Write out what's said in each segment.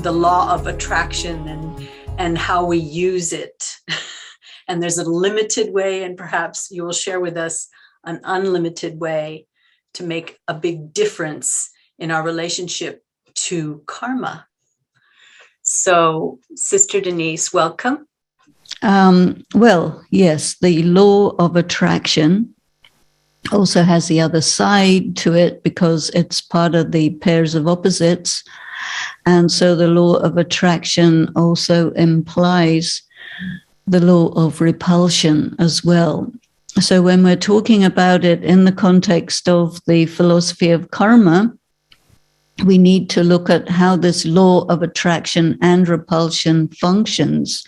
the law of attraction and how we use it. And there's a limited way, and perhaps you will share with us an unlimited way to make a big difference in our relationship to karma. So, Sister Denise, welcome. Well, yes, the law of attraction also has the other side to it because it's part of the pairs of opposites. And so the law of attraction also implies the law of repulsion as well. So when we're talking about it in the context of the philosophy of karma, we need to look at how this law of attraction and repulsion functions.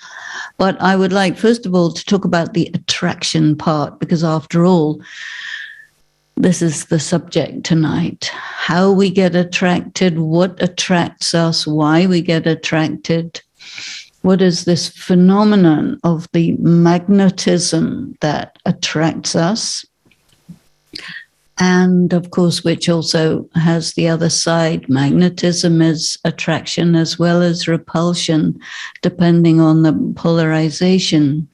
But I would like, first of all, to talk about the attraction part, because after all, this is the subject tonight. How we get attracted, what attracts us, why we get attracted. What is this phenomenon of the magnetism that attracts us? And of course, which also has the other side. Magnetism is attraction as well as repulsion, depending on the polarization.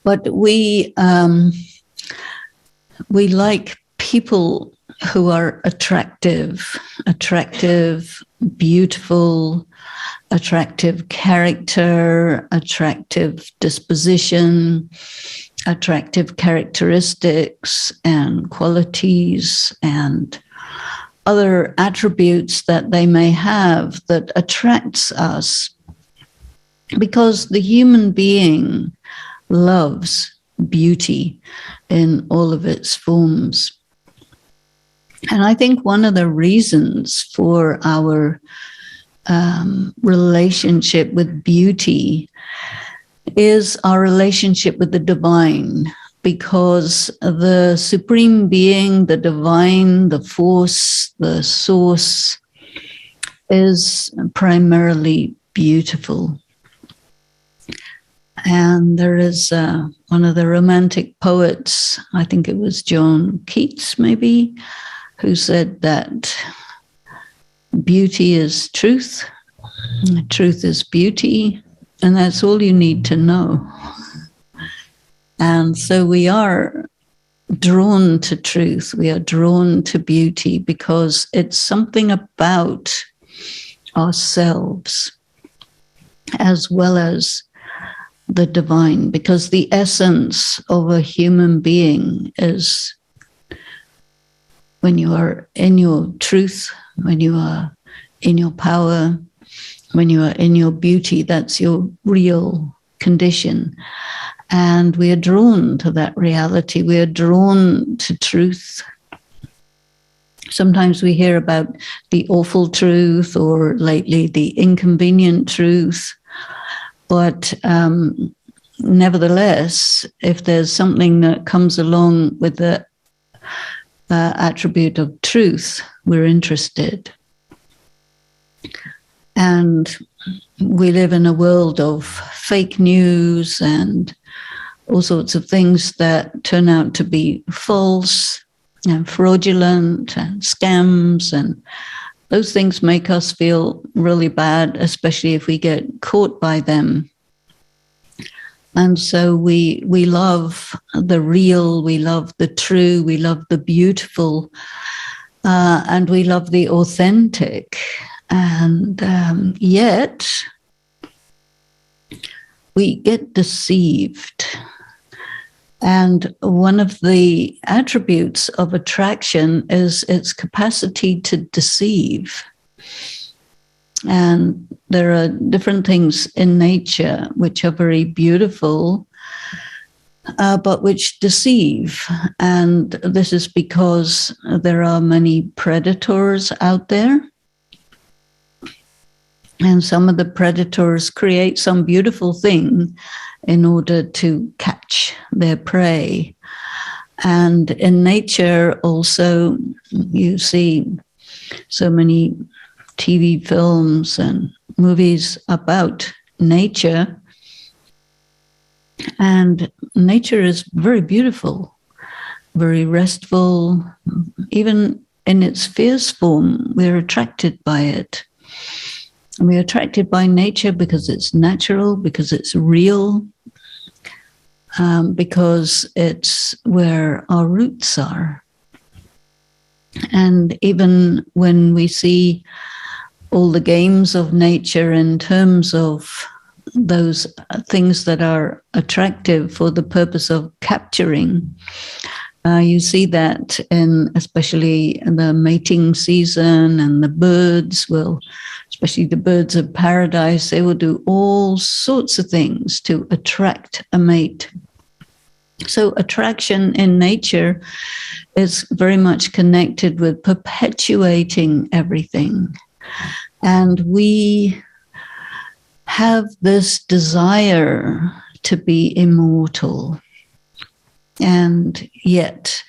But we like people who are attractive, beautiful, attractive character, attractive disposition, attractive characteristics and qualities and other attributes that they may have that attracts us, because the human being loves beauty in all of its forms. And I think one of the reasons for our relationship with beauty is our relationship with the divine, because the supreme being, the divine, the force, the source is primarily beautiful. And there is one of the romantic poets, I think it was John Keats maybe, who said that beauty is truth, truth is beauty, and that's all you need to know. And so we are drawn to truth, we are drawn to beauty because it's something about ourselves as well as the divine, because the essence of a human being is when you are in your truth, when you are in your power, when you are in your beauty, that's your real condition. And we are drawn to that reality. We are drawn to truth. Sometimes we hear about the awful truth, or lately the inconvenient truth. But nevertheless, if there's something that comes along with the attribute of truth, we're interested. And we live in a world of fake news and all sorts of things that turn out to be false and fraudulent and scams, and those things make us feel really bad, especially if we get caught by them. And so we love the real, we love the true, we love the beautiful, and we love the authentic. And yet we get deceived. And one of the attributes of attraction is its capacity to deceive. And there are different things in nature which are very beautiful, but which deceive. And this is because there are many predators out there. And some of the predators create some beautiful thing in order to catch their prey. And in nature also, you see so many TV films and movies about nature. And nature is very beautiful, very restful. Even in its fierce form, we're attracted by it. And we're attracted by nature because it's natural, because it's real, because it's where our roots are. And even when we see all the games of nature in terms of those things that are attractive for the purpose of capturing, you see that in especially in the mating season, and the birds will, especially the birds of paradise, they will do all sorts of things to attract a mate. So attraction in nature is very much connected with perpetuating everything. And we have this desire to be immortal. And yet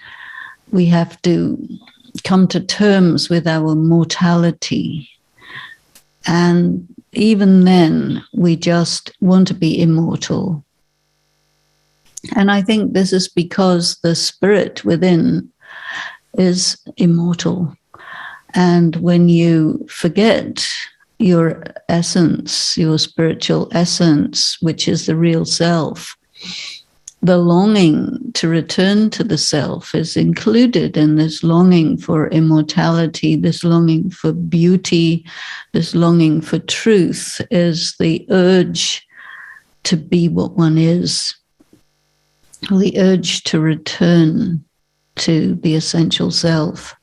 we have to come to terms with our mortality. And even then, we just want to be immortal. And I think this is because the spirit within is immortal. And when you forget your essence, your spiritual essence, which is the real self, the longing to return to the self is included in this longing for immortality, this longing for beauty, this longing for truth is the urge to be what one is, the urge to return to the essential self.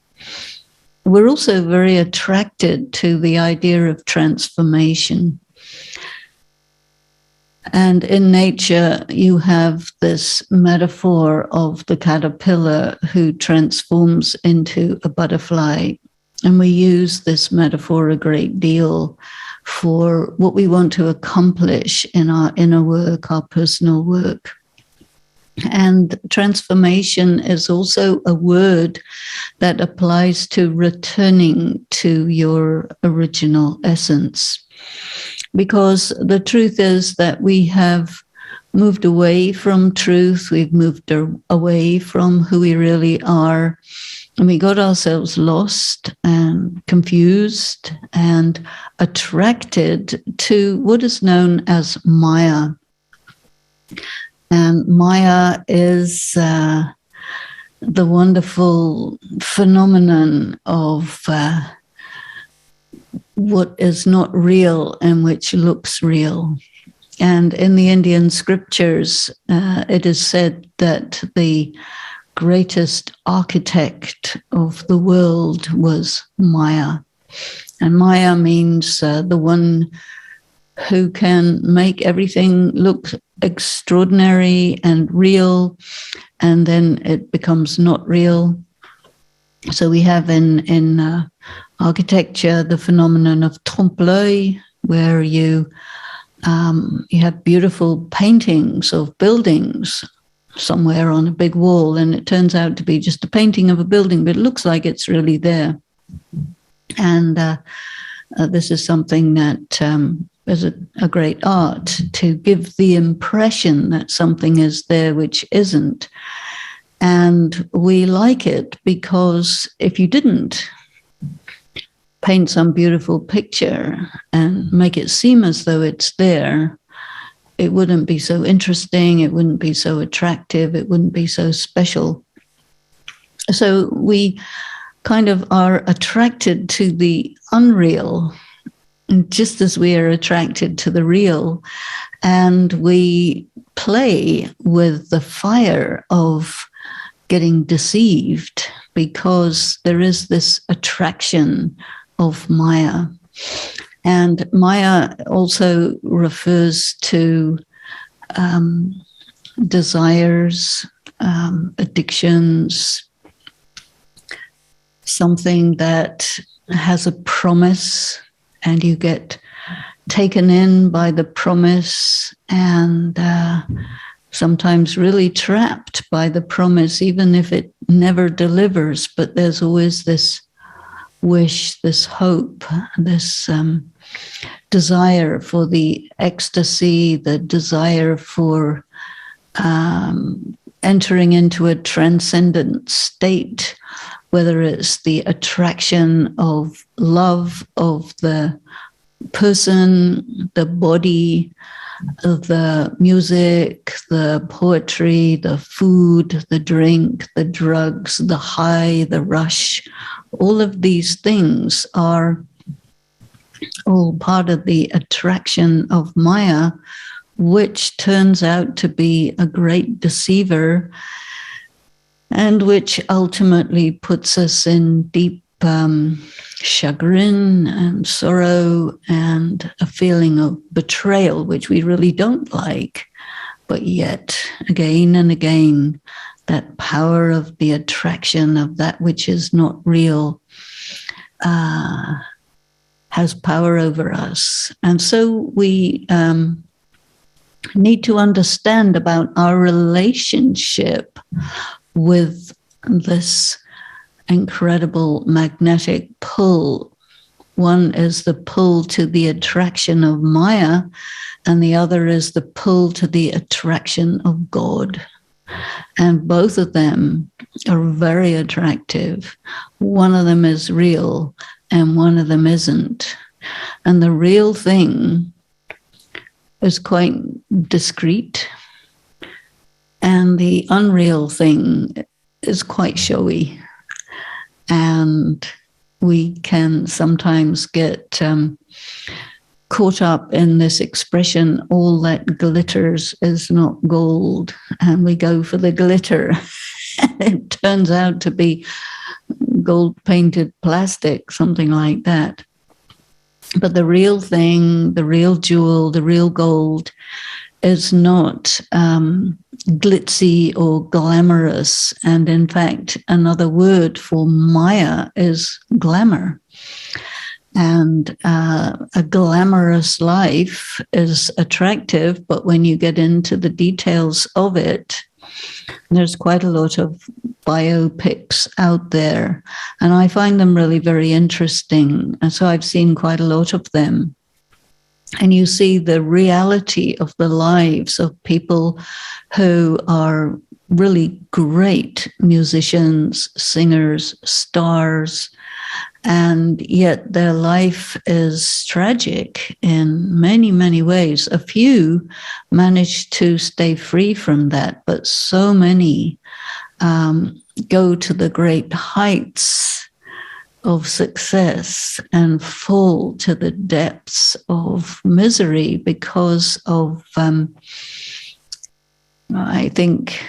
We're also very attracted to the idea of transformation. And in nature, you have this metaphor of the caterpillar who transforms into a butterfly. And we use this metaphor a great deal for what we want to accomplish in our inner work, our personal work. And transformation is also a word that applies to returning to your original essence. Because the truth is that we have moved away from truth, we've moved away from who we really are, and we got ourselves lost and confused and attracted to what is known as Maya. And Maya is the wonderful phenomenon of what is not real and which looks real. And in the Indian scriptures, it is said that the greatest architect of the world was Maya. And Maya means the one who can make everything look extraordinary and real, and then it becomes not real. So we have in architecture the phenomenon of trompe-l'œil, where you have beautiful paintings of buildings somewhere on a big wall, and it turns out to be just a painting of a building, but it looks like it's really there. And this is something that is a great art, to give the impression that something is there which isn't. And we like it because if you didn't paint some beautiful picture and make it seem as though it's there, it wouldn't be so interesting, it wouldn't be so attractive, it wouldn't be so special. So we kind of are attracted to the unreal, just as we are attracted to the real. And we play with the fire of getting deceived because there is this attraction of Maya. And Maya also refers to desires, addictions, something that has a promise, and you get taken in by the promise and sometimes really trapped by the promise, even if it never delivers. But there's always this wish, this hope, this desire for the ecstasy, the desire for entering into a transcendent state whether it's the attraction of love of the person, the body, the music, the poetry, the food, the drink, the drugs, the high, the rush. All of these things are all part of the attraction of Maya, which turns out to be a great deceiver and which ultimately puts us in deep chagrin and sorrow and a feeling of betrayal, which we really don't like. But yet, again and again, that power of the attraction of that which is not real has power over us. And so we need to understand about our relationship with this incredible magnetic pull. One is the pull to the attraction of Maya, and the other is the pull to the attraction of God. And both of them are very attractive. One of them is real and one of them isn't. And the real thing is quite discreet, and the unreal thing is quite showy. And we can sometimes get caught up in this expression, all that glitters is not gold, and we go for the glitter. And it turns out to be gold-painted plastic, something like that. But the real thing, the real jewel, the real gold is not glitzy or glamorous. And in fact, another word for Maya is glamour. And a glamorous life is attractive, but when you get into the details of it, there's quite a lot of biopics out there, and I find them really very interesting. And so I've seen quite a lot of them. And you see the reality of the lives of people who are really great musicians, singers, stars, and yet their life is tragic in many, many ways. A few manage to stay free from that, but so many go to the great heights of success and fall to the depths of misery because of, I think,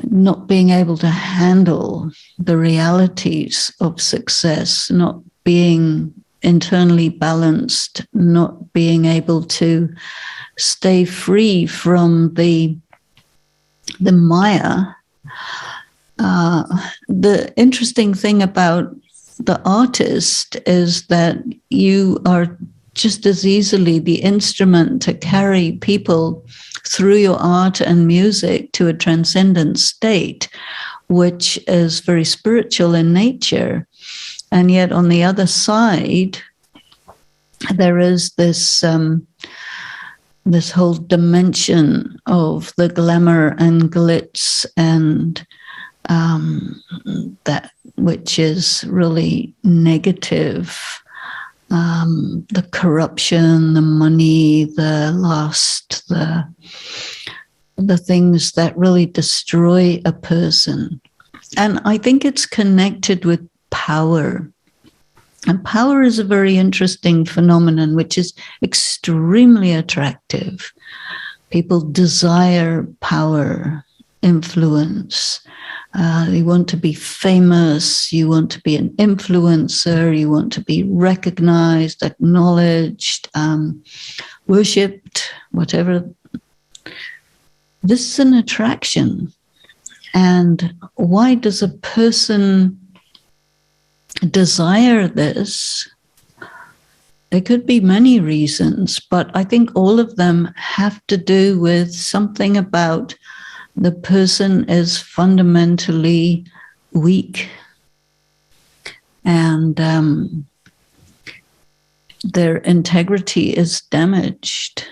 not being able to handle the realities of success, not being internally balanced, not being able to stay free from the Maya. The interesting thing about the artist is that you are just as easily the instrument to carry people through your art and music to a transcendent state, which is very spiritual in nature. And yet on the other side, there is this this whole dimension of the glamour and glitz and that which is really negative. The corruption, the money, the lust, the things that really destroy a person. And I think it's connected with power. And power is a very interesting phenomenon, which is extremely attractive. People desire power, influence. You want to be famous, you want to be an influencer, you want to be recognized, acknowledged, worshipped, whatever. This is an attraction. And why does a person desire this? There could be many reasons, but I think all of them have to do with something about the person is fundamentally weak, and their integrity is damaged,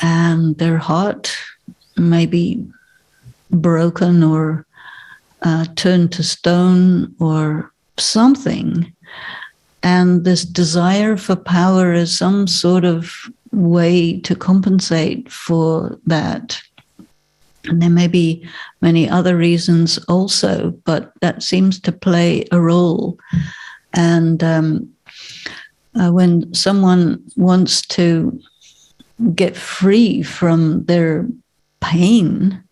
and their heart may be broken or turned to stone or something. And this desire for power is some sort of way to compensate for that. And there may be many other reasons also, but that seems to play a role. And when someone wants to get free from their pain,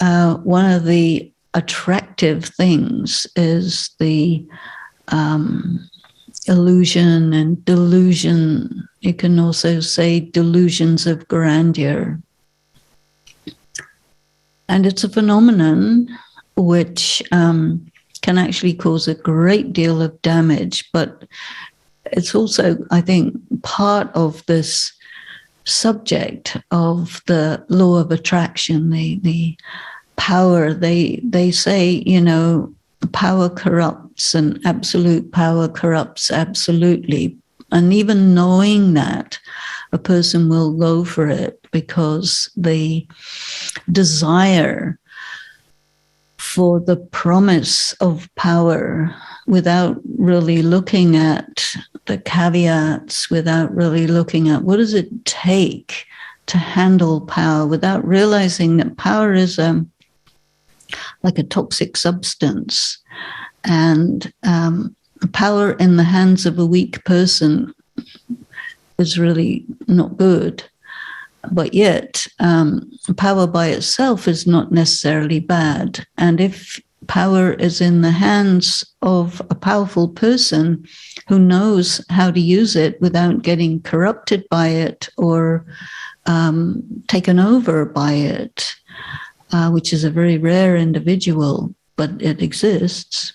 one of the attractive things is the illusion and delusion. You can also say delusions of grandeur. And it's a phenomenon which can actually cause a great deal of damage, but it's also, I think, part of this subject of the law of attraction, the power. They say, power corrupts and absolute power corrupts absolutely. And even knowing that, a person will go for it because the desire for the promise of power, without really looking at the caveats, without really looking at what does it take to handle power, without realizing that power is like a toxic substance, and power in the hands of a weak person is really not good. But yet, power by itself is not necessarily bad. And if power is in the hands of a powerful person who knows how to use it without getting corrupted by it or taken over by it, which is a very rare individual, but it exists,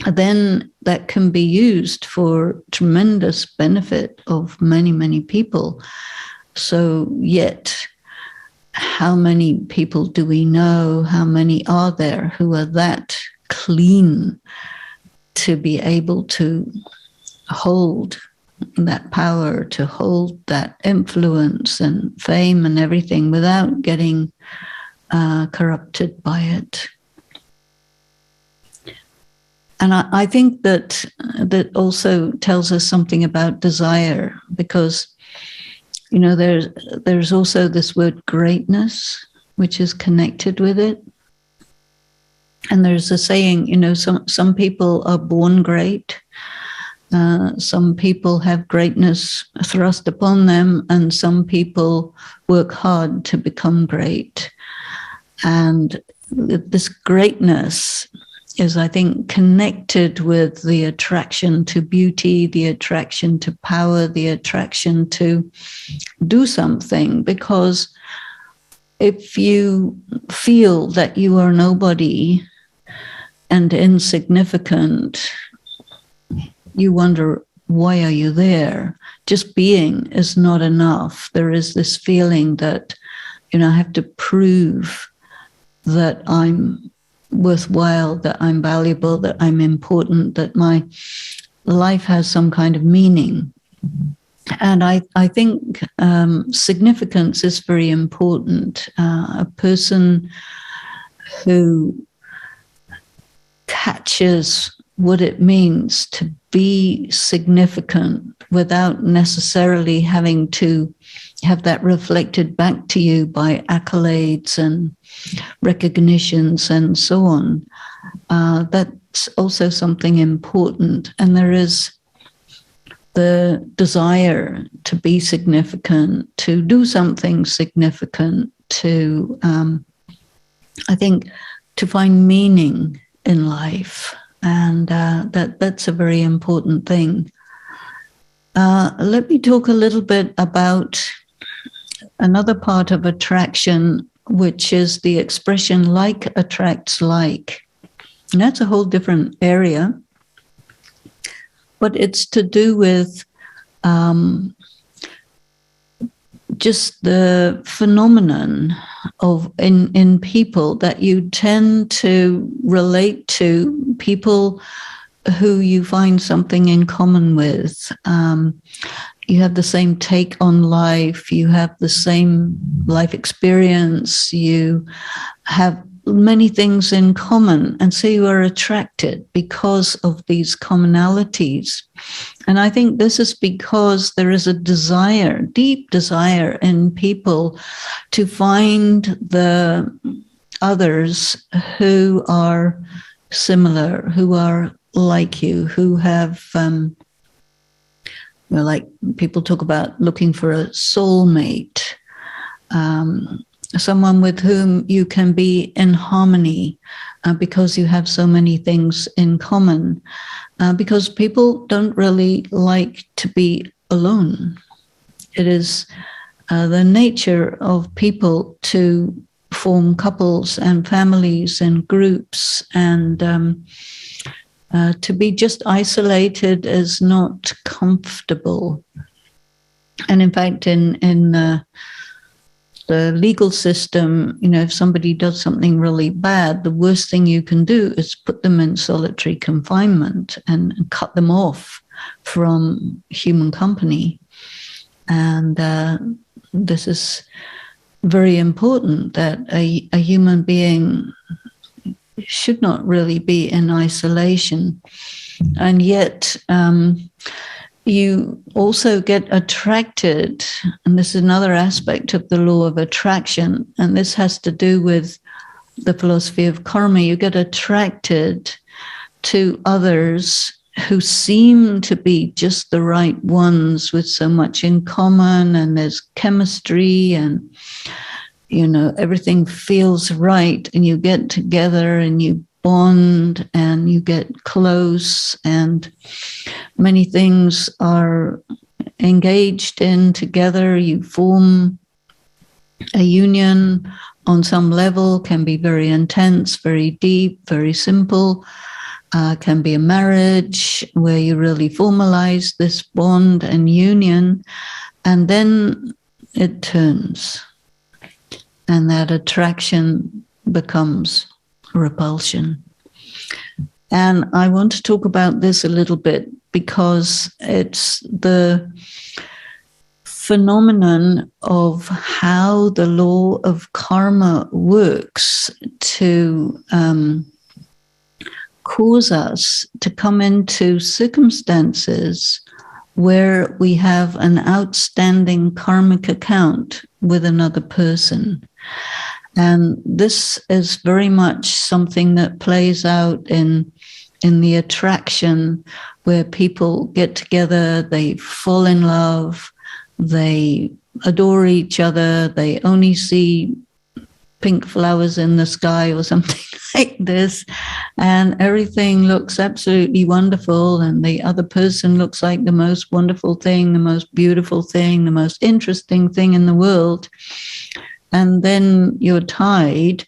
then that can be used for tremendous benefit of many, many people. So yet, how many people do we know? How many are there who are that clean to be able to hold that power, to hold that influence and fame and everything without getting corrupted by it? And I think that also tells us something about desire, because there's also this word greatness, which is connected with it. And there's a saying, some people are born great. Some people have greatness thrust upon them, and some people work hard to become great. And this greatness is, I think, connected with the attraction to beauty, the attraction to power, the attraction to do something. Because if you feel that you are nobody and insignificant, you wonder, why are you there? Just being is not enough. There is this feeling that, I have to prove that I'm worthwhile, that I'm valuable, that I'm important, that my life has some kind of meaning. And I think significance is very important. A person who catches what it means to be significant without necessarily having to have that reflected back to you by accolades and recognitions and so on. That's also something important. And there is the desire to be significant, to do something significant, to, I think, to find meaning in life. And that's a very important thing. Let me talk a little bit about another part of attraction, which is the expression like attracts like. And that's a whole different area, but it's to do with just the phenomenon of in people that you tend to relate to people who you find something in common with. You have the same take on life, you have the same life experience, you have many things in common. And so you are attracted because of these commonalities. And I think this is because there is a desire, deep desire in people to find the others who are similar, who are like you, who have, like people talk about looking for a soulmate, someone with whom you can be in harmony because you have so many things in common. Because people don't really like to be alone. It is the nature of people to form couples and families and groups, and to be just isolated is not comfortable. And in fact, in the legal system, if somebody does something really bad, the worst thing you can do is put them in solitary confinement and cut them off from human company. And this is very important, that a human being should not really be in isolation. And yet, you also get attracted, and this is another aspect of the law of attraction, and this has to do with the philosophy of karma. You get attracted to others who seem to be just the right ones, with so much in common, and there's chemistry, and everything feels right, and you get together and you bond and you get close, and many things are engaged in together. You form a union on some level, can be very intense, very deep, very simple, can be a marriage where you really formalize this bond and union, and then it turns, and that attraction becomes repulsion. And I want to talk about this a little bit because it's the phenomenon of how the law of karma works to cause us to come into circumstances where we have an outstanding karmic account with another person. And this is very much something that plays out in the attraction, where people get together, they fall in love, they adore each other, they only see pink flowers in the sky or something like this, and everything looks absolutely wonderful, and the other person looks like the most wonderful thing, the most beautiful thing, the most interesting thing in the world. And then you're tied,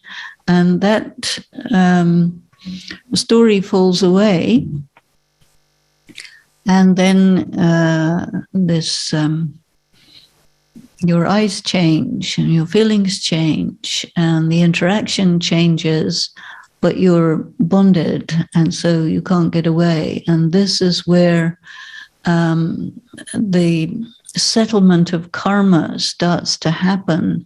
and that story falls away. And then your eyes change, and your feelings change, and the interaction changes, but you're bonded, and so you can't get away. And this is where the settlement of karma starts to happen,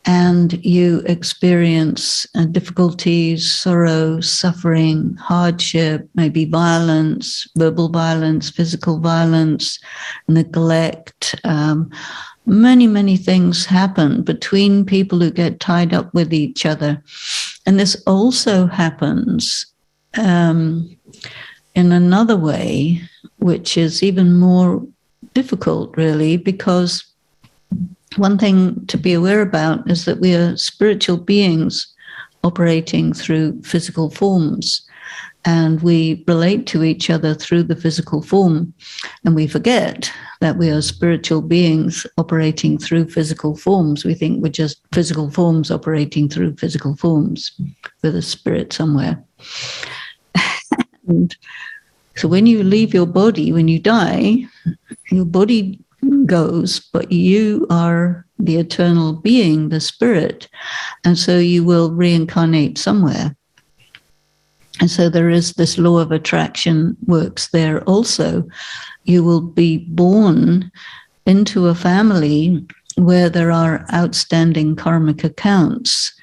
and you experience difficulties, sorrow, suffering, hardship, maybe violence, verbal violence, physical violence, neglect. Many, many things happen between people who get tied up with each other. And this also happens in another way, which is even more difficult, really, because one thing to be aware about is that we are spiritual beings operating through physical forms, and we relate to each other through the physical form, and we forget that we are spiritual beings operating through physical forms. We think we're just physical forms operating through physical forms with a spirit somewhere. And so when you leave your body, when you die, your body goes, but you are the eternal being, the spirit, and so you will reincarnate somewhere. And so there is this law of attraction works there also. You will be born into a family where there are outstanding karmic accounts,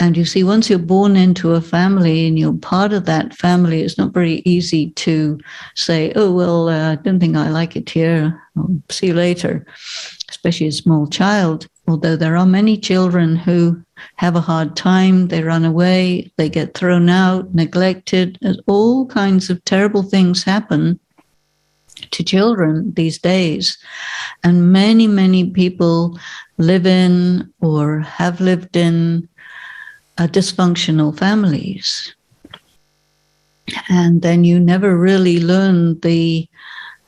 And you see, once you're born into a family and you're part of that family, it's not very easy to say, oh, well, I don't think I like it here. I'll see you later, especially a small child. Although there are many children who have a hard time, they run away, they get thrown out, neglected, all kinds of terrible things happen to children these days. And many, many people live in or have lived in dysfunctional families. And then you never really learn the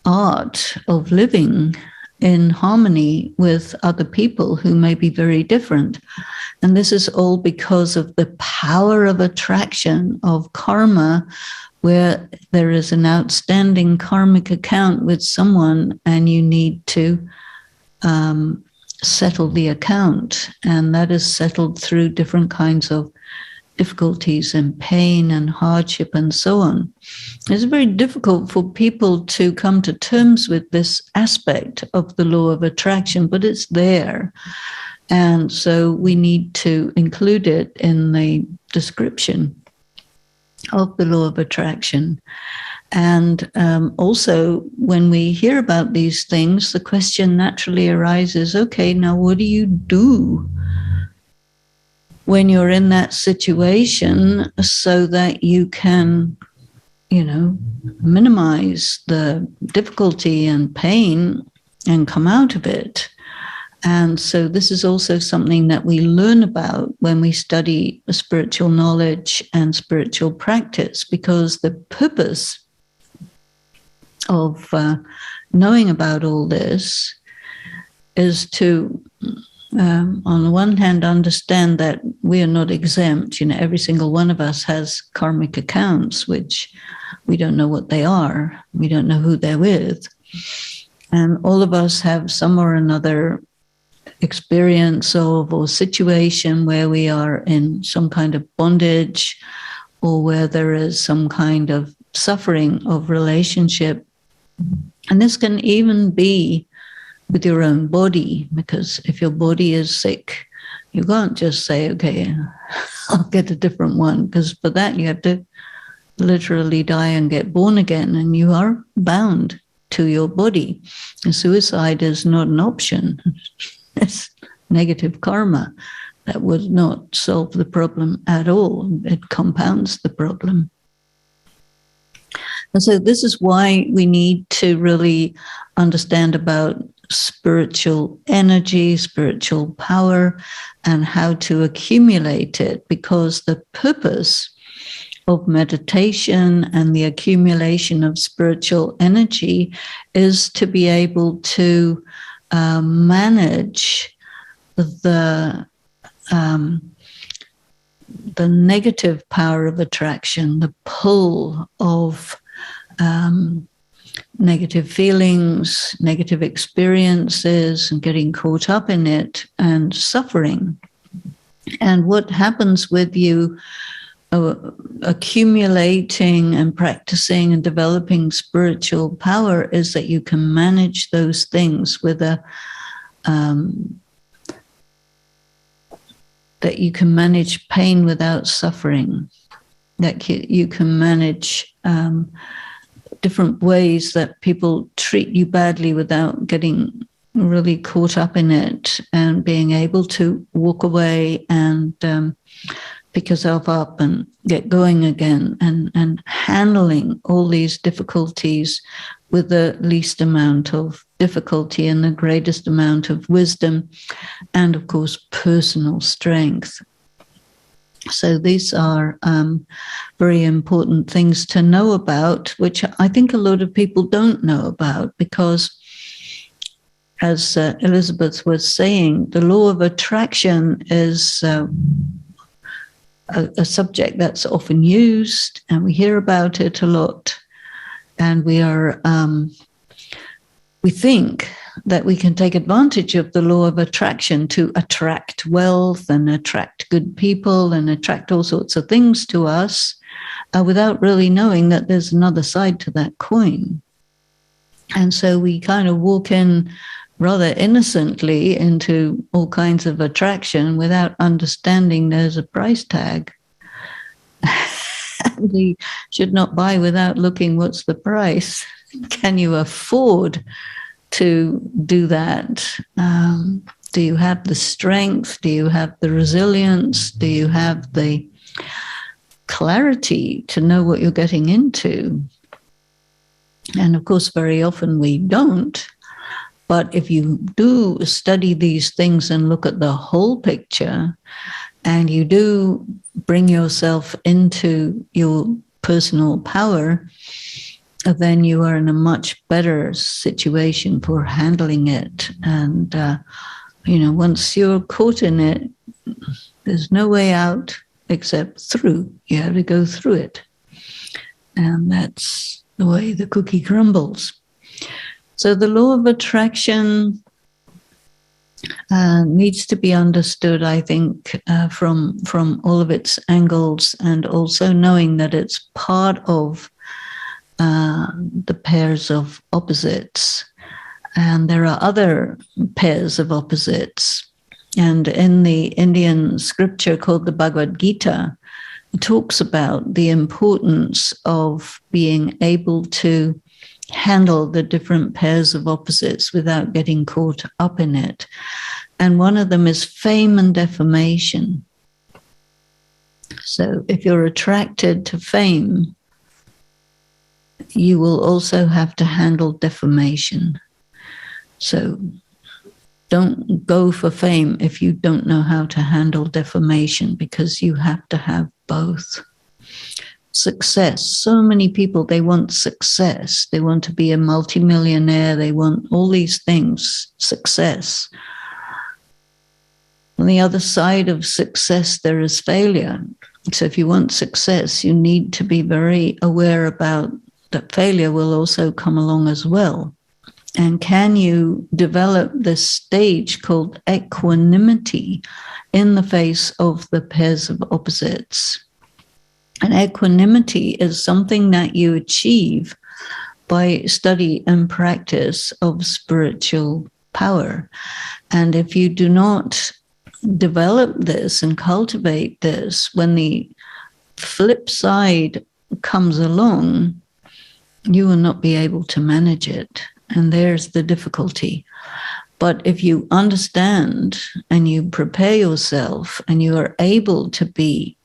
art of living in harmony with other people who may be very different. And this is all because of the power of attraction, of karma, where there is an outstanding karmic account with someone and you need to settle the account. And that is settled through different kinds of difficulties and pain and hardship and so on. It's very difficult for people to come to terms with this aspect of the law of attraction, but it's there. And so we need to include it in the description of the law of attraction. And also, when we hear about these things, the question naturally arises, okay, now what do you do when you're in that situation so that you can, minimize the difficulty and pain and come out of it? And so this is also something that we learn about when we study spiritual knowledge and spiritual practice, because the purpose of knowing about all this is to, on the one hand, understand that we are not exempt. Every single one of us has karmic accounts, which we don't know what they are. We don't know who they're with. And all of us have some or another experience of or situation where we are in some kind of bondage or where there is some kind of suffering of relationship. And this can even be with your own body, because if your body is sick, you can't just say, okay, I'll get a different one, because for that you have to literally die and get born again, and you are bound to your body. And suicide is not an option. It's negative karma. That would not solve the problem at all. It compounds the problem. And so this is why we need to really understand about spiritual energy, spiritual power, and how to accumulate it, because the purpose of meditation and the accumulation of spiritual energy is to be able to manage the negative power of attraction, the pull of negative feelings, negative experiences, and getting caught up in it and suffering. And what happens with you accumulating and practicing and developing spiritual power is that you can manage those things with that you can manage pain without suffering, that you can manage different ways that people treat you badly without getting really caught up in it, and being able to walk away and pick yourself up and get going again, and handling all these difficulties with the least amount of difficulty and the greatest amount of wisdom, and of course personal strength. So these are very important things to know about, which I think a lot of people don't know about, because as Elizabeth was saying, the law of attraction is a subject that's often used, and we hear about it a lot, and we think that we can take advantage of the law of attraction to attract wealth and attract good people and attract all sorts of things to us without really knowing that there's another side to that coin. And so we kind of walk in rather innocently into all kinds of attraction without understanding there's a price tag. You should not buy without looking what's the price. Can you afford to do that? Do you have the strength? Do you have the resilience? Do you have the clarity to know what you're getting into? And of course, very often we don't. But if you do study these things and look at the whole picture, and you do bring yourself into your personal power, then you are in a much better situation for handling it. And, once you're caught in it, there's no way out except through. You have to go through it. And that's the way the cookie crumbles. So the law of attraction needs to be understood, I think, from all of its angles, and also knowing that it's part of the pairs of opposites. And there are other pairs of opposites. And in the Indian scripture called the Bhagavad Gita, it talks about the importance of being able to handle the different pairs of opposites without getting caught up in it. And one of them is fame and defamation. So if you're attracted to fame, you will also have to handle defamation. So don't go for fame if you don't know how to handle defamation, because you have to have both. Success. So many people, they want success. They want to be a multimillionaire. They want all these things, success. On the other side of success, there is failure. So if you want success, you need to be very aware about that failure will also come along as well. And can you develop this stage called equanimity in the face of the pairs of opposites? And equanimity is something that you achieve by study and practice of spiritual power. And if you do not develop this and cultivate this, when the flip side comes along, you will not be able to manage it. And there's the difficulty. But if you understand and you prepare yourself and you are able to be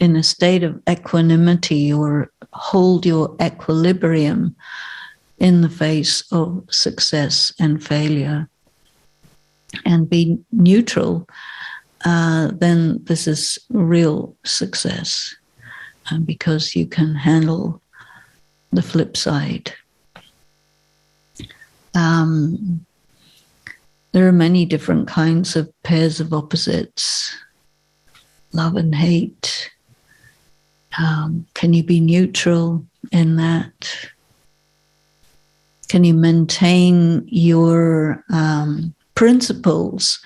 in a state of equanimity or hold your equilibrium in the face of success and failure and be neutral, then this is real success, because you can handle the flip side. There are many different kinds of pairs of opposites. Love and hate. Can you be neutral in that? Can you maintain your principles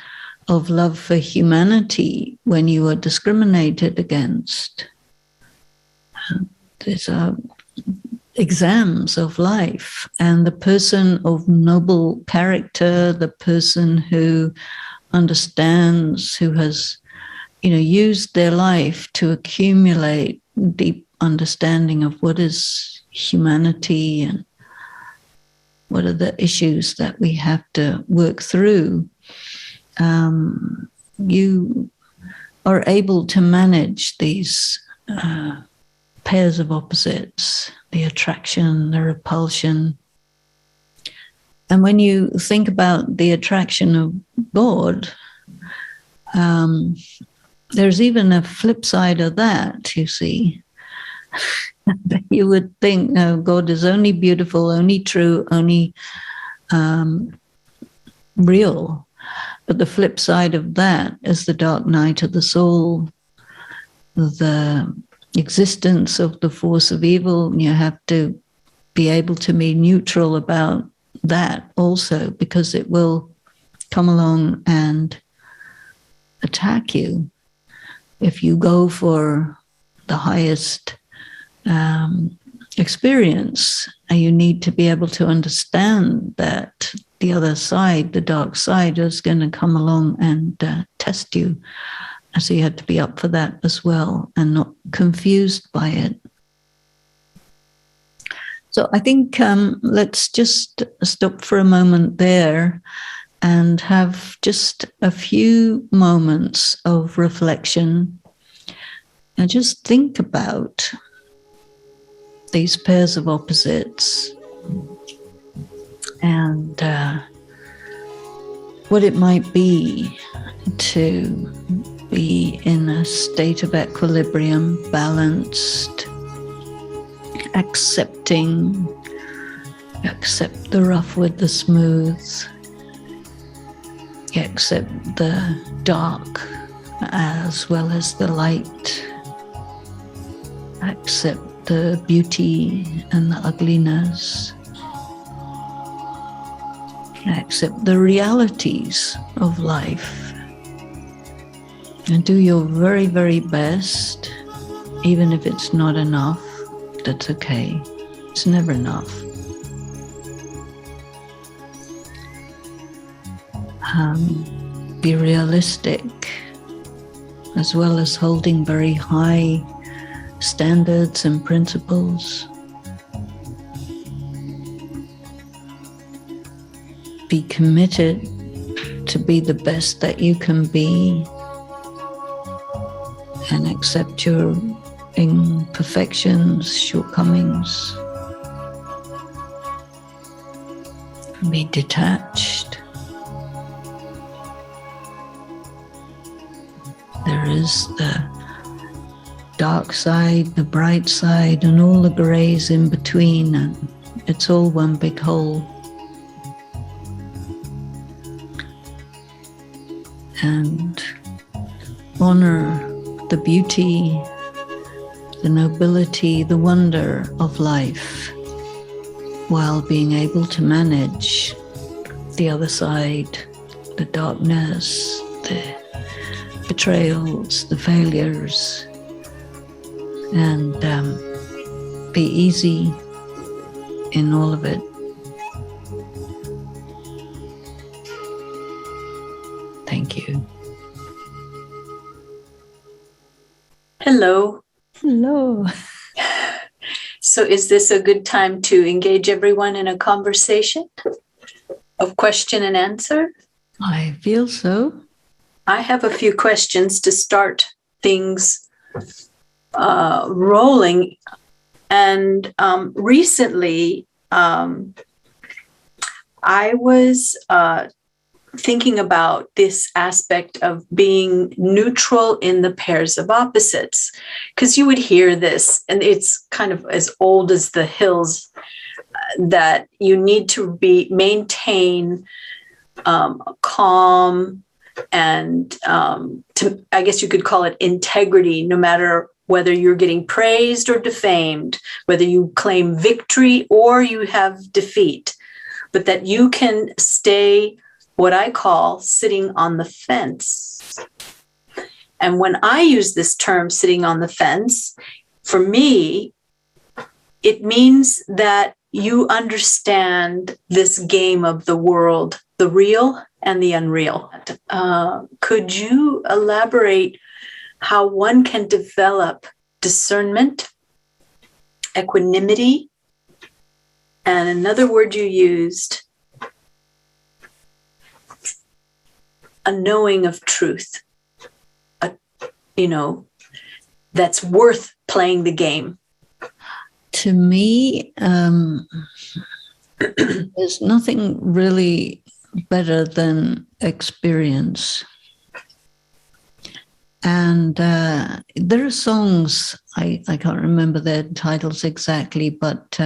of love for humanity when you are discriminated against? These are exams of life, and the person of noble character, the person who understands, who has used their life to accumulate deep understanding of what is humanity and what are the issues that we have to work through, you are able to manage these pairs of opposites, the attraction, the repulsion. And when you think about the attraction of God, there's even a flip side of that, you see. You would think, no, God is only beautiful, only true, only real. But the flip side of that is the dark night of the soul, the existence of the force of evil. And you have to be able to be neutral about that also, because it will come along and attack you. If you go for the highest experience, you need to be able to understand that the other side, the dark side, is going to come along and test you. So you had to be up for that as well and not confused by it. So I think let's just stop for a moment there and have just a few moments of reflection and just think about these pairs of opposites and what it might be to be in a state of equilibrium, balanced, accepting, accept the rough with the smooth, accept the dark as well as the light, accept the beauty and the ugliness, accept the realities of life, and do your very, very best. Even if it's not enough, that's okay. It's never enough. Be realistic, as well as holding very high standards and principles. Be committed to be the best that you can be and accept your imperfections, shortcomings. Be detached. There is the dark side, the bright side, and all the grays in between, and it's all one big whole. And honor the beauty, the nobility, the wonder of life, while being able to manage the other side, the darkness, the betrayals, the failures, and be easy in all of it. Thank you. Hello. Hello. So is this a good time to engage everyone in a conversation of question and answer? I feel so. I have a few questions to start things rolling. And recently, I was thinking about this aspect of being neutral in the pairs of opposites, because you would hear this, and it's kind of as old as the hills, that you need to maintain calm and I guess you could call it integrity, no matter whether you're getting praised or defamed, whether you claim victory or you have defeat, but that you can stay what I call sitting on the fence. And when I use this term, sitting on the fence, for me, it means that you understand this game of the world, the real and the unreal. Could you elaborate how one can develop discernment, equanimity, and another word you used, a knowing of truth, that's worth playing the game? To me, there's nothing really better than experience. And there are songs, I can't remember their titles exactly, but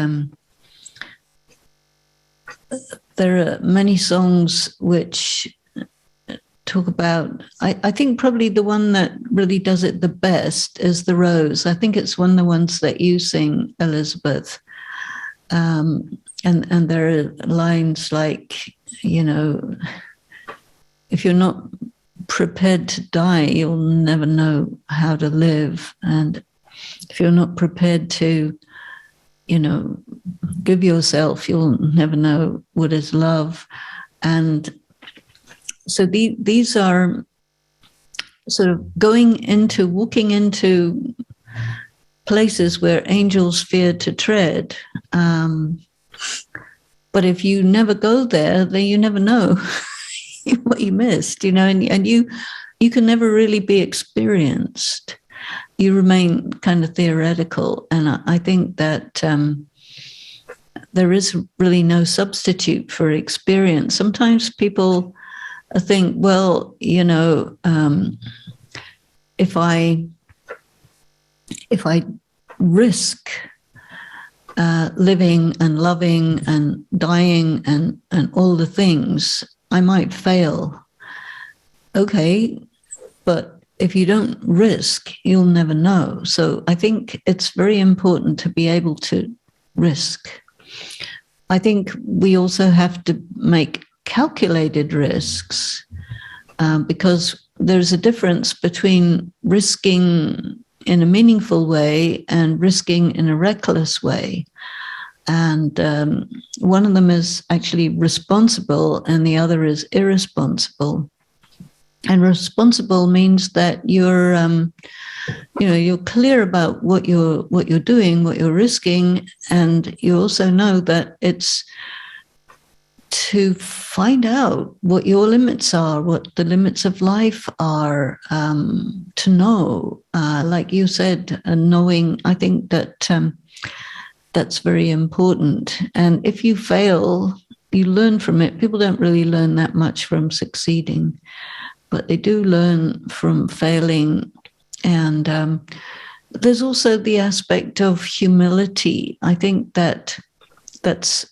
there are many songs which talk about, I think probably the one that really does it the best is The Rose. I think it's one of the ones that you sing, Elizabeth. And there are lines like, if you're not prepared to die, you'll never know how to live. And if you're not prepared to, give yourself, you'll never know what is love. And so these are sort of walking into places where angels fear to tread. But if you never go there, then you never know what you missed, and you can never really be experienced. You remain kind of theoretical. And I think that there is really no substitute for experience. Sometimes people think, well, if I risk living and loving and dying and all the things, I might fail. Okay, but if you don't risk, you'll never know. So I think it's very important to be able to risk. I think we also have to make calculated risks because there's a difference between risking in a meaningful way and risking in a reckless way. And one of them is actually responsible and the other is irresponsible. And responsible means that you're clear about what you're doing, what you're risking, and you also know that it's to find out what your limits are, what the limits of life are, to know, like you said, knowing. I think that that's very important. And if you fail, you learn from it. People don't really learn that much from succeeding, but they do learn from failing. And there's also the aspect of humility. I think that there's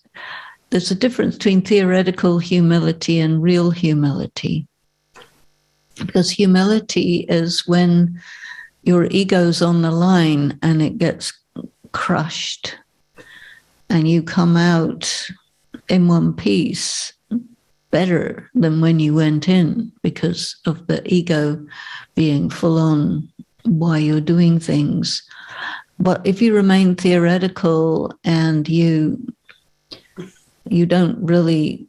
a difference between theoretical humility and real humility. Because humility is when your ego's on the line and it gets crushed and you come out in one piece better than when you went in because of the ego being full on while you're doing things. But if you remain theoretical and you don't really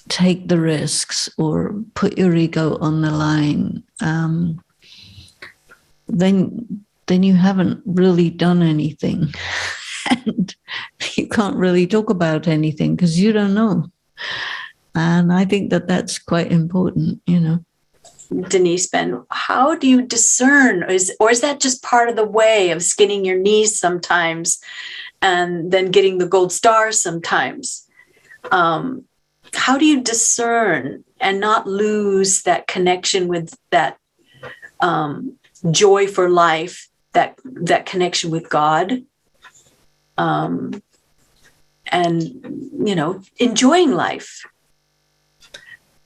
take the risks or put your ego on the line, then you haven't really done anything. And you can't really talk about anything because you don't know. And I think that that's quite important, Denise, Ben, how do you discern? Or is that just part of the way of skinning your knees sometimes and then getting the gold star sometimes? How do you discern and not lose that connection with that joy for life, that connection with God, and enjoying life?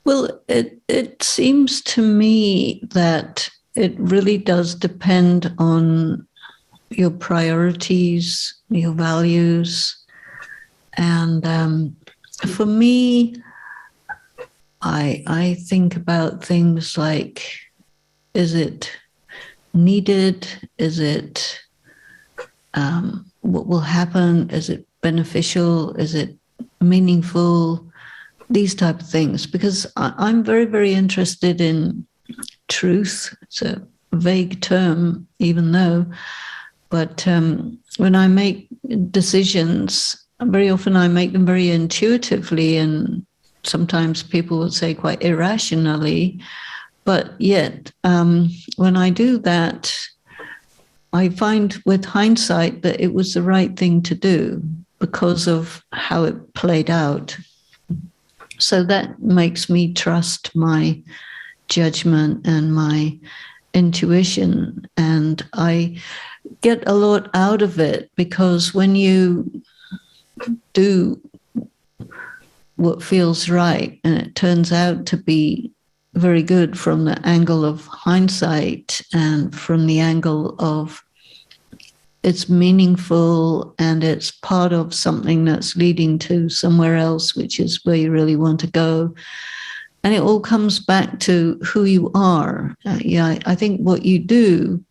Well, it seems to me that it really does depend on your priorities, your values. And for me, I think about things like, is it needed? Is it what will happen? Is it beneficial? Is it meaningful? These type of things, because I'm very, very interested in truth. It's a vague term, even though, but when I make decisions, very often I make them very intuitively, and sometimes people would say quite irrationally, but yet when I do that, I find with hindsight that it was the right thing to do because of how it played out. So that makes me trust my judgment and my intuition. And I get a lot out of it because when you do what feels right and it turns out to be very good from the angle of hindsight and from the angle of it's meaningful and it's part of something that's leading to somewhere else, which is where you really want to go. And it all comes back to who you are. I think what you do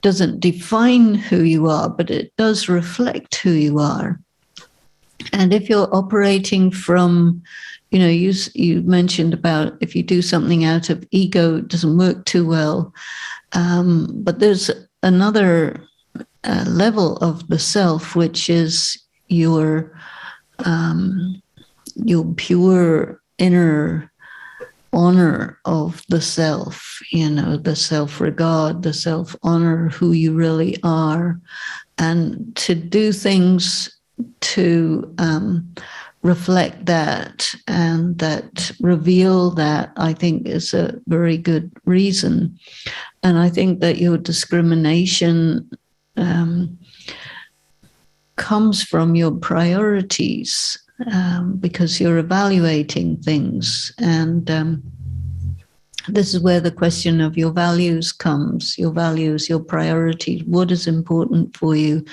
doesn't define who you are, but it does reflect who you are. And if you're operating from you mentioned about if you do something out of ego, it doesn't work too well. But there's another level of the self, which is your pure inner honor of the self, the self-regard, the self-honor, who you really are, and to do things to reflect that and that reveal that, I think is a very good reason. And I think that your discrimination comes from your priorities, because you're evaluating things. And this is where the question of your values comes, your values, your priorities, what is important for you.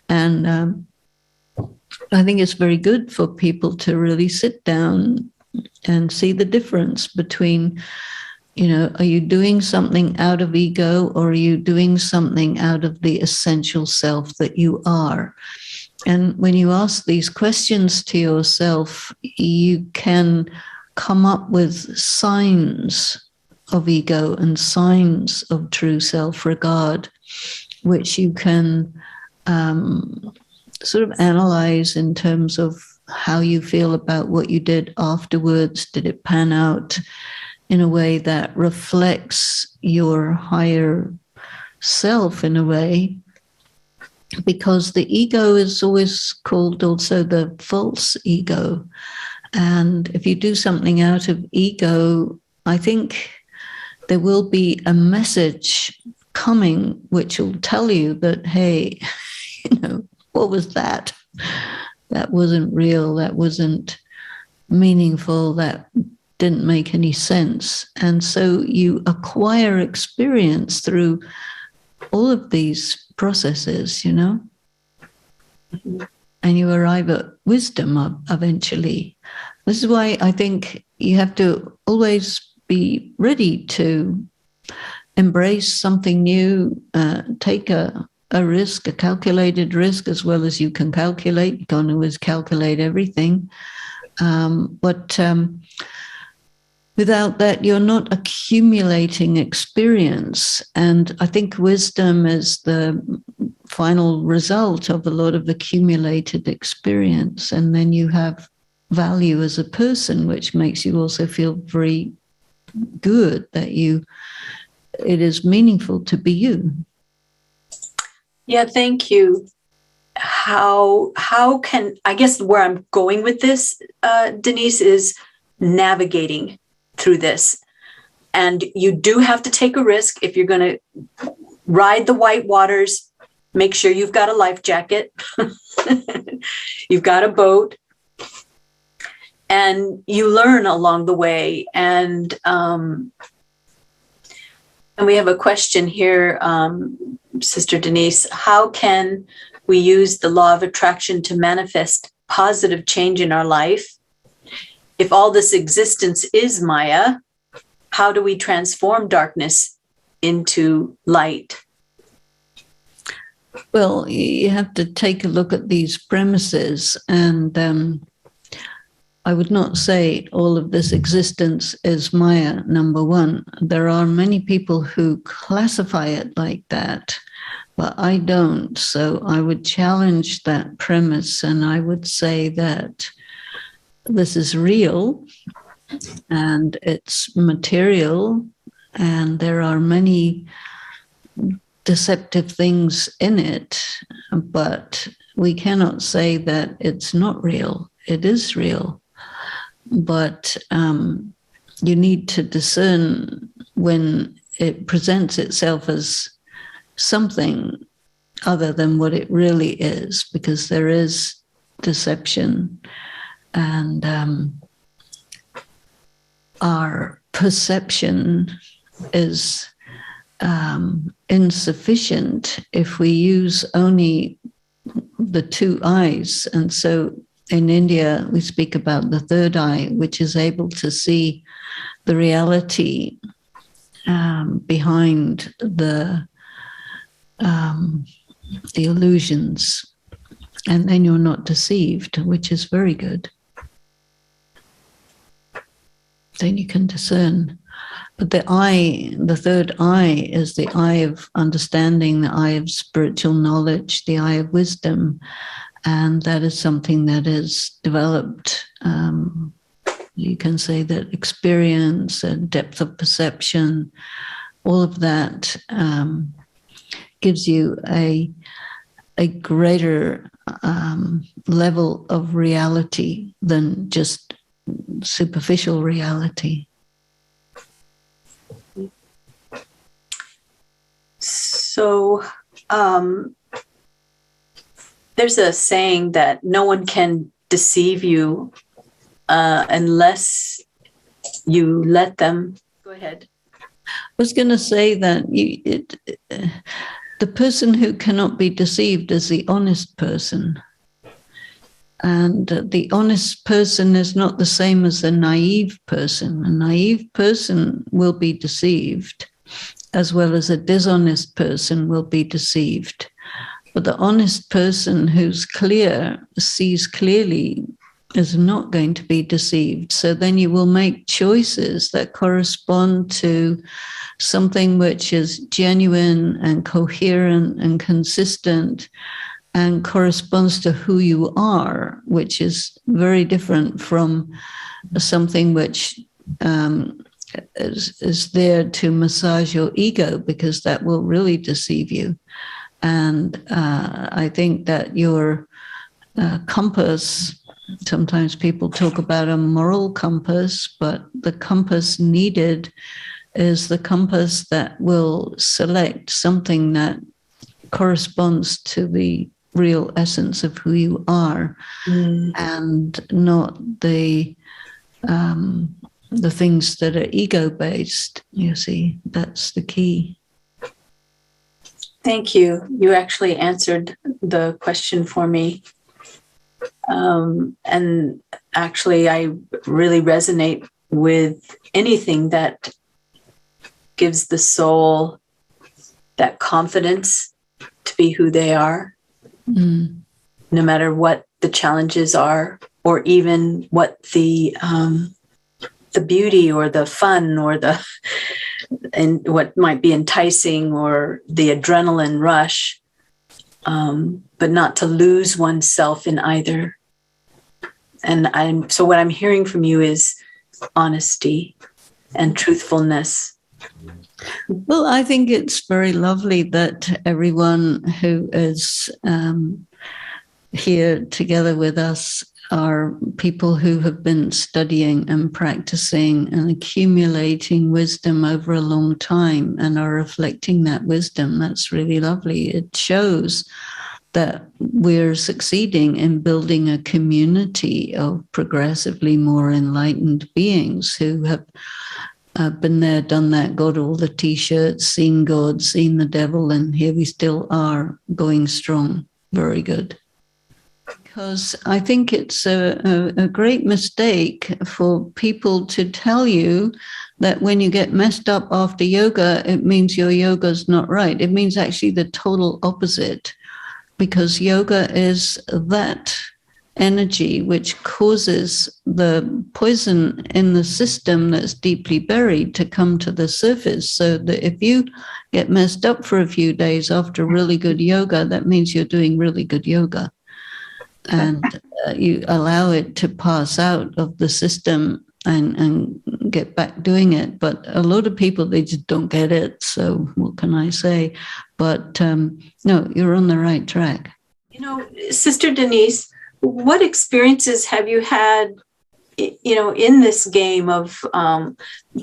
And I think it's very good for people to really sit down and see the difference between, are you doing something out of ego, or are you doing something out of the essential self that you are? And when you ask these questions to yourself, you can come up with signs of ego and signs of true self-regard, which you can sort of analyze in terms of how you feel about what you did afterwards. Did it pan out in a way that reflects your higher self in a way? Because the ego is always called also the false ego. And if you do something out of ego, I think there will be a message coming which will tell you that, hey, what was that? That wasn't real. That wasn't meaningful. That didn't make any sense. And so you acquire experience through all of these processes, Mm-hmm. and you arrive at wisdom eventually. This is why I think you have to always be ready to embrace something new, take a risk, a calculated risk, as well as you can calculate. You can't always calculate everything. But without that, you're not accumulating experience. And I think wisdom is the final result of a lot of accumulated experience. And then you have value as a person, which makes you also feel very good that it is meaningful to be you. Yeah, thank you. How can, I guess where I'm going with this, Denise, is navigating through this. And you do have to take a risk if you're going to ride the white waters. Make sure you've got a life jacket. You've got a boat. And you learn along the way. And we have a question here, Sister Denise. How can we use the law of attraction to manifest positive change in our life? If all this existence is Maya, how do we transform darkness into light? Well, you have to take a look at these premises, and I would not say all of this existence is Maya, number one. There are many people who classify it like that, but I don't. So I would challenge that premise, and I would say that this is real, and it's material, and there are many deceptive things in it, but we cannot say that it's not real. It is real. But you need to discern when it presents itself as something other than what it really is, because there is deception, and our perception is insufficient if we use only the two eyes. And so in India, we speak about the third eye, which is able to see the reality behind the illusions. And then you're not deceived, which is very good. then you can discern. But the eye, the third eye, is the eye of understanding, the eye of spiritual knowledge, the eye of wisdom. And that is something that is developed. You can say that experience and depth of perception, all of that gives you a greater level of reality than just superficial reality. So there's a saying that no one can deceive you unless you let them. Go ahead. I was going to say that the person who cannot be deceived is the honest person. And the honest person is not the same as a naive person. A naive person will be deceived, as well as a dishonest person will be deceived. But the honest person who's clear, sees clearly, is not going to be deceived. So then you will make choices that correspond to something which is genuine and coherent and consistent and corresponds to who you are, which is very different from something which is there to massage your ego, because that will really deceive you. And I think that your compass, sometimes people talk about a moral compass, but the compass needed is the compass that will select something that corresponds to the real essence of who you are, and not the things that are ego-based. You see, that's the key. Thank you. You actually answered the question for me. And actually, I really resonate with anything that gives the soul that confidence to be who they are, no matter what the challenges are, or even what the beauty or the fun or and what might be enticing or the adrenaline rush, but not to lose oneself in either. And so what I'm hearing from you is honesty and truthfulness. Well, I think it's very lovely that everyone who is here together with us are people who have been studying and practicing and accumulating wisdom over a long time and are reflecting that wisdom. That's really lovely. It shows that we're succeeding in building a community of progressively more enlightened beings who have been there, done that, got all the T-shirts, seen God, seen the devil, and here we still are going strong. Very good. Because I think it's a great mistake for people to tell you that when you get messed up after yoga, it means your yoga's not right. It means actually the total opposite, because yoga is that energy which causes the poison in the system that's deeply buried to come to the surface. So that if you get messed up for a few days after really good yoga, that means you're doing really good yoga. And you allow it to pass out of the system and get back doing it. But a lot of people, they just don't get it. So what can I say? But no, you're on the right track. You know, Sister Denise, what experiences have you had, you know, in this game of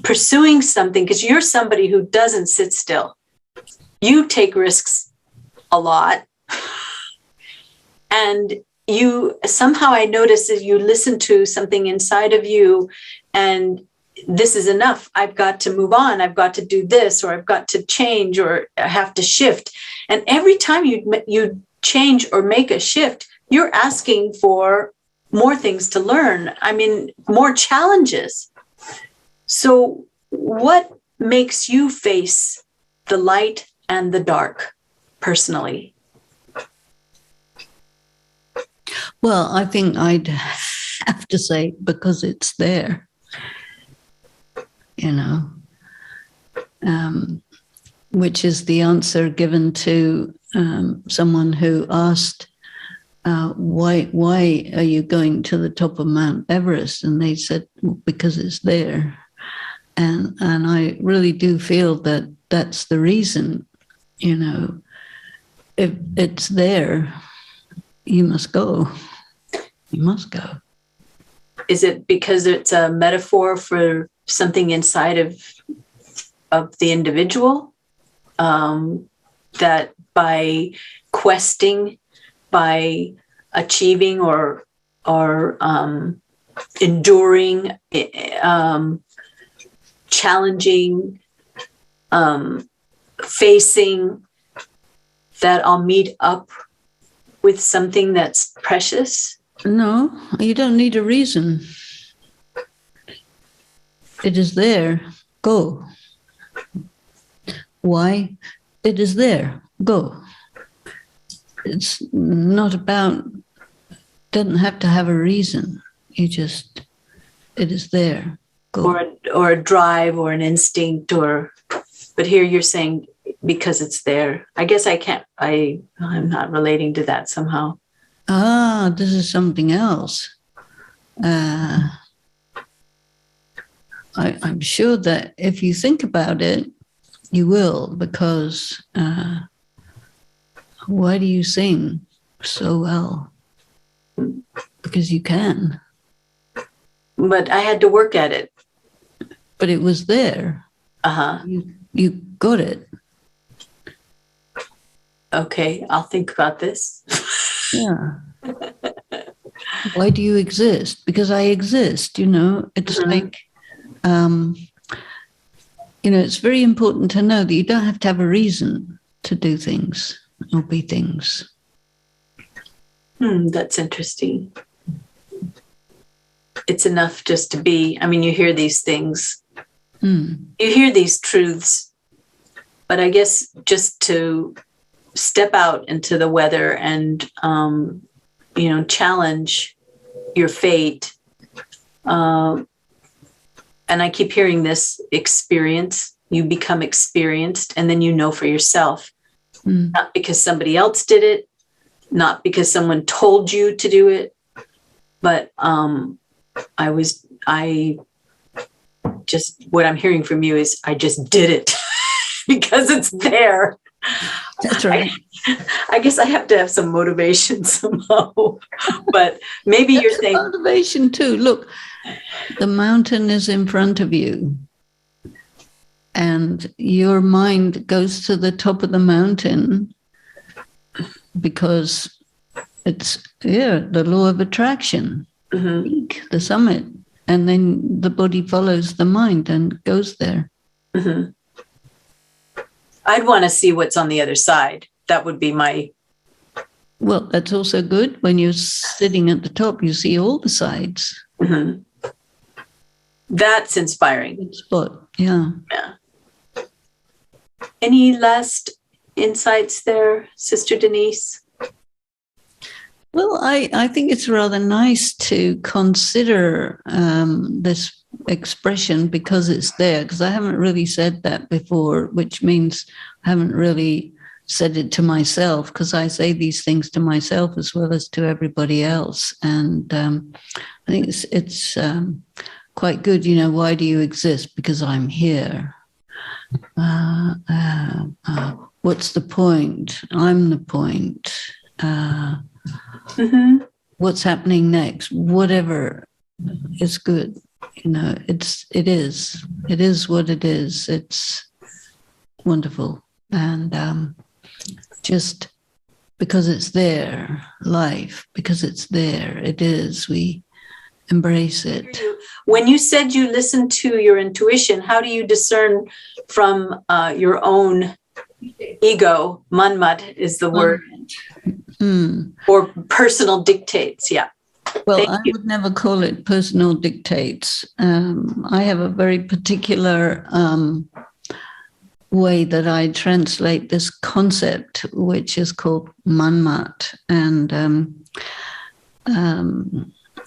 pursuing something? Because you're somebody who doesn't sit still. You take risks a lot. And you somehow, I noticed that you listen to something inside of you and this is enough. I've got to move on. I've got to do this, or I've got to change, or I have to shift. And every time you change or make a shift, you're asking for more things to learn. I mean, more challenges. So what makes you face the light and the dark personally? Well, I think I'd have to say because it's there. you know, which is the answer given to someone who asked, why are you going to the top of Mount Everest? And they said, well, because it's there. And I really do feel that that's the reason, you know, if it's there, you must go. You must go. Is it because it's a metaphor for something inside of the individual? That by questing, by achieving or enduring, challenging, facing, that I'll meet up with something that's precious? No, you don't need a reason. It is there. Go. Why? It is there. Go. It's not about, doesn't have to have a reason. You just, it is there. Go. Or a drive or an instinct, but here you're saying because it's there. I guess I'm not relating to that somehow. This is something else. I'm sure that if you think about it, you will, because why do you sing so well? Because you can. But I had to work at it. But it was there. Uh-huh. You got it. Okay, I'll think about this. Yeah. Why do you exist? Because I exist, you know. It's like, you know, it's very important to know that you don't have to have a reason to do things or be things. That's interesting. It's enough just to be. I mean, you hear these things. You hear these truths, but I guess just to step out into the weather and, you know, challenge your fate. And I keep hearing this experience. You become experienced, and then you know for yourself, not because somebody else did it, not because someone told you to do it, but what I'm hearing from you is I just did it because it's there. That's right. I guess I have to have some motivation somehow, but maybe you're saying motivation too. Look, the mountain is in front of you, and your mind goes to the top of the mountain because it's the law of attraction, the summit, and then the body follows the mind and goes there. I'd want to see what's on the other side. That would be my... Well, that's also good. When you're sitting at the top, you see all the sides. That's inspiring. Good spot, yeah. Any last insights there, Sister Denise? Well, I think it's rather nice to consider this expression because it's there, because I haven't really said that before, which means I haven't really said it to myself, because I say these things to myself as well as to everybody else. And I think it's quite good, you know, why do you exist? Because I'm here. What's the point? I'm the point. What's happening next? Whatever is good. You know, it is what it is. It's wonderful. And just because it's there, life, because it's there, it is, we embrace it. When you said you listened to your intuition, how do you discern from your own ego? Manmat is the word. Or personal dictates, yeah. Well, I would never call it personal dictates. I have a very particular way that I translate this concept, which is called manmat. And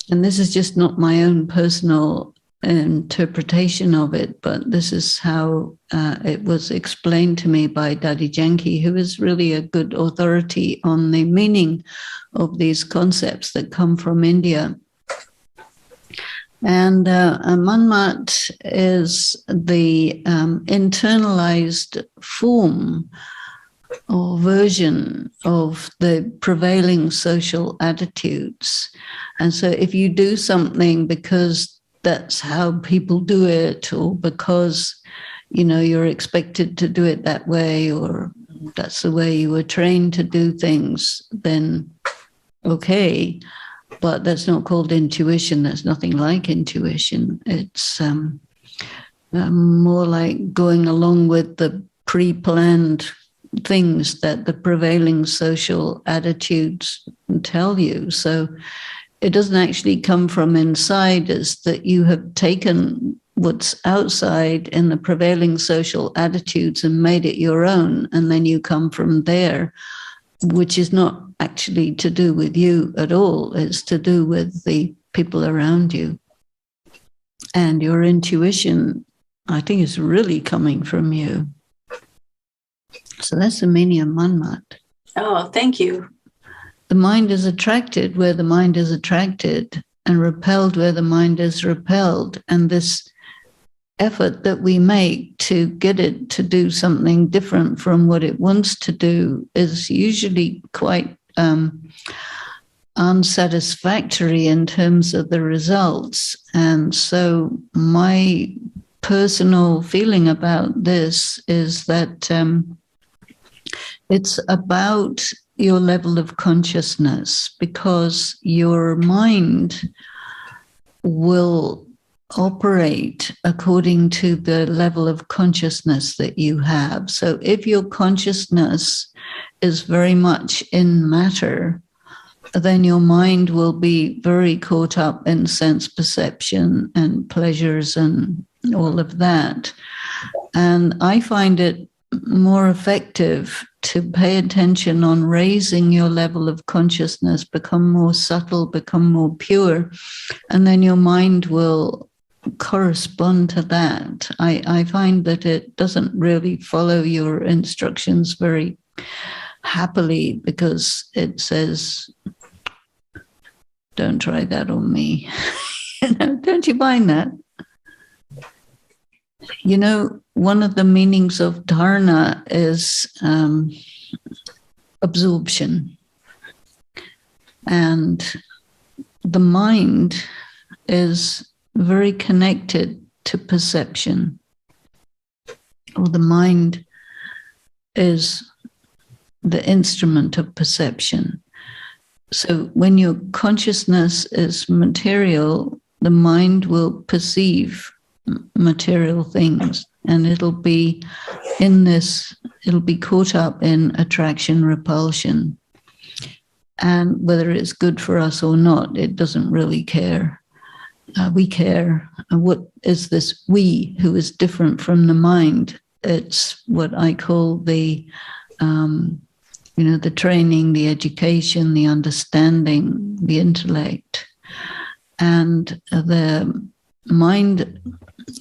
this is just not my own personal interpretation of it, but this is how it was explained to me by Daddy Janki, who is really a good authority on the meaning of these concepts that come from India. And a manmat is the internalized form or version of the prevailing social attitudes. And so if you do something because that's how people do it, or because, you know, you're expected to do it that way, or that's the way you were trained to do things, then okay. But that's not called intuition. That's nothing like intuition. It's more like going along with the pre-planned things that the prevailing social attitudes tell you. So it doesn't actually come from inside. It's that you have taken what's outside in the prevailing social attitudes and made it your own, and then you come from there, which is not actually to do with you at all. It's to do with the people around you. And your intuition, I think, is really coming from you. So that's the meaning of manmat. Oh, thank you. The mind is attracted where the mind is attracted, and repelled where the mind is repelled. And this effort that we make to get it to do something different from what it wants to do is usually quite unsatisfactory in terms of the results. And so my personal feeling about this is that it's about your level of consciousness, because your mind will operate according to the level of consciousness that you have. So if your consciousness is very much in matter, then your mind will be very caught up in sense perception and pleasures and all of that. And I find it more effective to pay attention on raising your level of consciousness, become more subtle, become more pure, and then your mind will correspond to that. I find that it doesn't really follow your instructions very happily, because it says, don't try that on me. Don't you find that? You know, one of the meanings of dharana is absorption. And the mind is very connected to perception, or the mind is the instrument of perception. So when your consciousness is material, the mind will perceive material things, and it'll be caught up in attraction, repulsion. And whether it's good for us or not, it doesn't really care. We care. What is this we who is different from the mind? It's what I call the training, the education, the understanding, the intellect. And the mind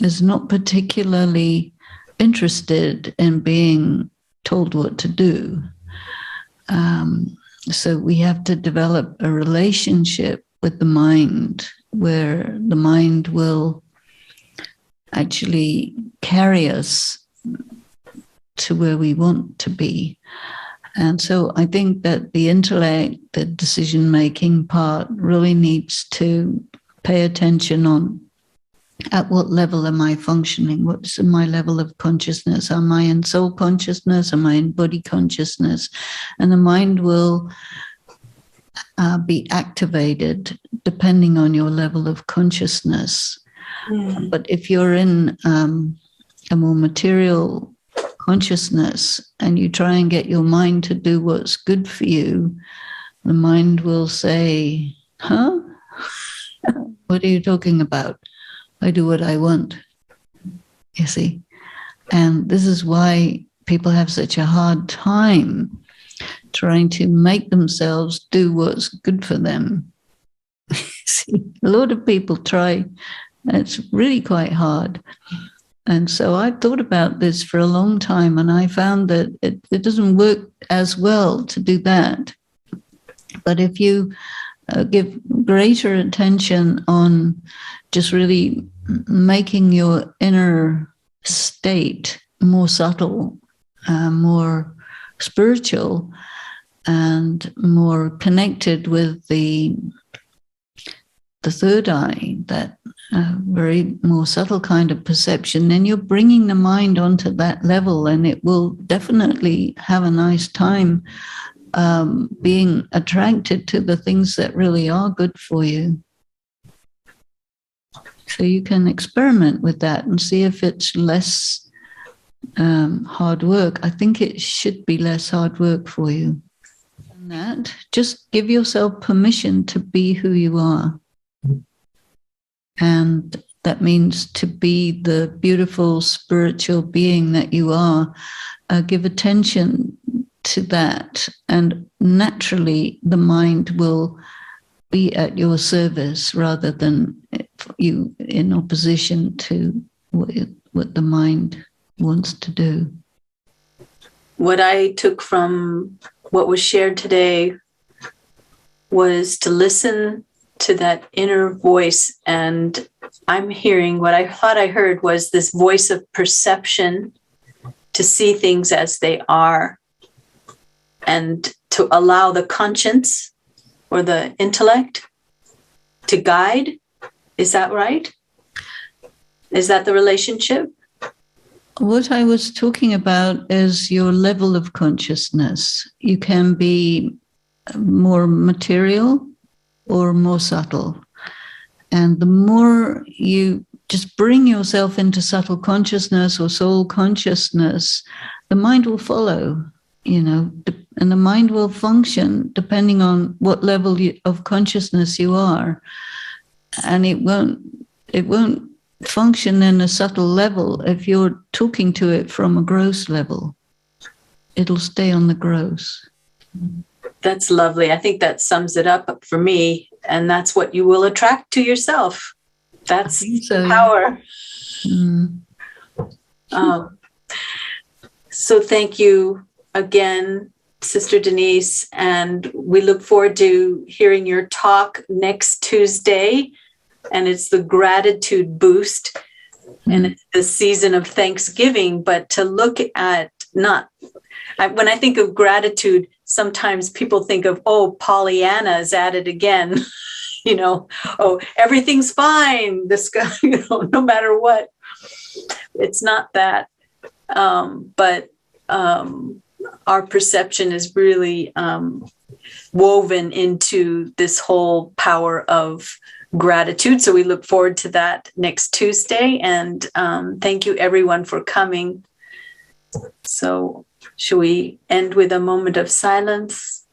is not particularly interested in being told what to do. So we have to develop a relationship with the mind, where the mind will actually carry us to where we want to be. And so I think that the intellect, the decision-making part, really needs to pay attention on at what level am I functioning? What's my level of consciousness? Am I in soul consciousness? Am I in body consciousness? And the mind will be activated depending on your level of consciousness. But if you're in a more material consciousness and you try and get your mind to do what's good for you, the mind will say, huh? What are you talking about? I do what I want, you see. And this is why people have such a hard time trying to make themselves do what's good for them. See, a lot of people try It's really quite hard. And so I thought about this for a long time, and I found that it doesn't work as well to do that. But if you give greater attention on just really making your inner state more subtle, more spiritual, and more connected with the third eye, that very more subtle kind of perception, then you're bringing the mind onto that level, and it will definitely have a nice time being attracted to the things that really are good for you. So you can experiment with that and see if it's less hard work. I think it should be less hard work for you. And that, just give yourself permission to be who you are. And that means to be the beautiful spiritual being that you are. Give attention to that, and naturally the mind will be at your service rather than you in opposition to what the mind wants to do. What I took from what was shared today was to listen to that inner voice. And I'm hearing, what I thought I heard was this voice of perception, to see things as they are, and to allow the conscience or the intellect to guide. Is that right? Is that the relationship? What I was talking about is your level of consciousness. You can be more material or more subtle. And the more you just bring yourself into subtle consciousness or soul consciousness, the mind will follow, and the mind will function depending on what level of consciousness you are. And it won't function in a subtle level if you're talking to it from a gross level. It'll stay on the gross. That's lovely. I think that sums it up for me. And that's what you will attract to yourself. That's so. Power. So thank you again, Sister Denise. And we look forward to hearing your talk next Tuesday. And it's the gratitude boost. And it's the season of Thanksgiving. But to look at when I think of gratitude, sometimes people think of, Pollyanna is at it again. Everything's fine. This guy, no matter what. It's not that. But our perception is really woven into this whole power of gratitude. So we look forward to that next Tuesday. And thank you, everyone, for coming. So should we end with a moment of silence?